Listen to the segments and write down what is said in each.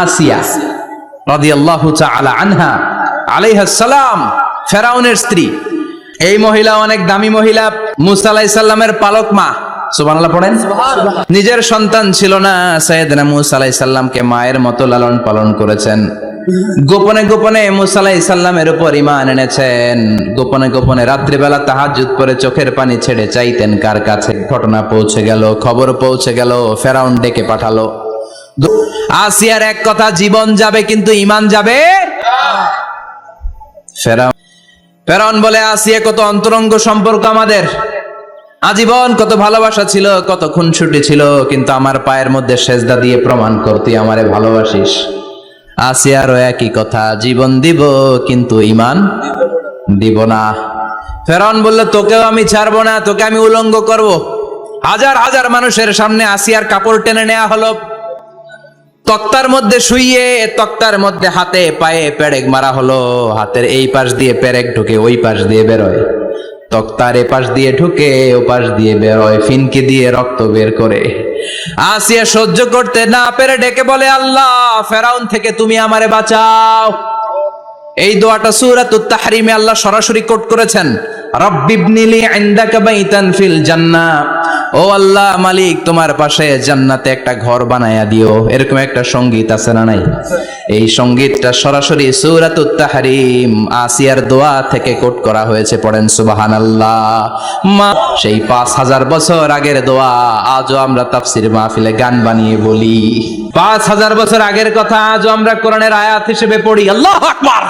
আসিয়া রাদিয়াল্লাহু তাআলা আনহা আলাইহিস সালাম, ফেরাউনের স্ত্রী। এই মহিলা অনেক দামি মহিলা, মুসা আলাইহিস সালামের পালক মা। সুবহানাল্লাহ পড়েন। নিজের সন্তান ছিল না, সাইয়েদনা মুসা আলাইহিস সালামকে মায়ের মতো লালন পালন করেছেন। গোপনে গোপনে মুসা আলাইহিস সালামের উপর ঈমান এনেছেন। গোপনে গোপনে রাত্রিবেলা তাহাজ্জুদ পড়ে চোখের পানি ছেড়ে চাইতেন কার কাছে। ঘটনা পৌঁছে গেল, খবর পৌঁছে গেল, ফেরাউন ডেকে পাঠালো। আসিয়ার এক কথা, জীবন যাবে কিন্তু ঈমান যাবে না। ফেরাউন বলে, আসিয়া কত অন্তরঙ্গ সম্পর্ক আমাদের, আজীবন কত ভালোবাসা ছিল, কত খুনসুটি ছিল, কিন্তু আমার পায়ের মধ্যে সেজদা দিয়ে প্রমাণ কর তুই আমারে ভালোবাসিস। আসিয়ারও একই কথা, জীবন দিব কিন্তু ঈমান দিব না। ফেরাউন বলল, তোকেও আমি ছাড়বো না, তোকে আমি উলঙ্গ করব। হাজার হাজার মানুষের সামনে আসিয়ার কাপড় টেনে নেওয়া হলো, তক্তার মধ্যে শুইয়ে তক্তার মধ্যে হাতে পায়ে পেরেক মারা হলো। হাতের এই পাশ দিয়ে পেরেক ঢুকে ওই পাশ দিয়ে বেরোয়, তক্তার এ পাশ দিয়ে ঢুকে ও পাশ দিয়ে বেরোয়, ফিনকি দিয়ে রক্ত বের করে। আসিয়া সহ্য করতে না পেরে ডেকে বলে, আল্লাহ, ফেরাউন থেকে তুমি আমারে বাঁচাও। এই দোয়াটা সূরাতুত তাহরিমে আল্লাহ সরাসরি কোট করেছেন, রব্বিবনিলি ইনদাকা বাইতান ফিল জান্নাহ। ও আল্লাহ মালিক, তোমার পাশে জান্নাতে একটা ঘর বানায়া দিও। এরকম একটা সঙ্গীত আছে না নাই? এই সঙ্গীতটা সরাসরি সূরাতুত তাহরিম আসিয়ার দোয়া থেকে কোট করা হয়েছে। পড়েন সুবহানাল্লাহ। সেই 5000 বছর আগের দোয়া আজও আমরা তাফসীর মাহফিলে গান বানিয়ে বলি। 5000 বছর আগের কথা আজও আমরা কোরআনের আয়াত হিসেবে পড়ি। আল্লাহু আকবার।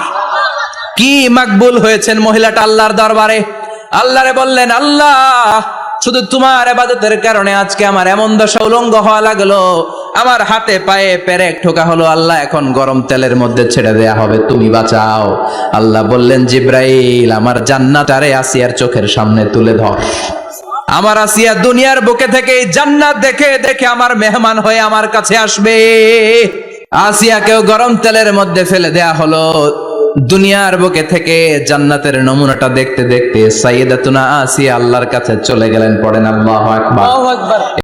কি মাকবুল হয়েছেন মহিলাটা আল্লাহর দরবারে। আল্লাহরে বললেন, আল্লাহ, শুধু তোমার ইবাদতের কারণে আজকে আমার এমন দশা উলঙ্গ হওয়া লাগলো, আমার হাতে পায়ে পেরেক ঠোকা হলো। আল্লাহ, এখন গরম তেলের মধ্যে ছেড়ে দেয়া হবে, তুমি বাঁচাও। আল্লাহ বললেন, জিব্রাইল, আমার জান্নাতারে আসিয়ার চোখের সামনে তুলে ধর। আমার আসিয়া দুনিয়ার বুকে থেকে জান্নাত দেখে দেখে আমার মেহমান হয়ে আমার কাছে আসবে। আসিয়াকেও গরম তেলের মধ্যে ফেলে দেয়া হলো। দুনিয়ার বুকে থেকে জান্নাতের নমুনাটা দেখতে দেখতে সাইয়েদাতুনা আসিয়া আল্লাহর কাছে চলে গেলেন। পড়েন আল্লাহু আকবার।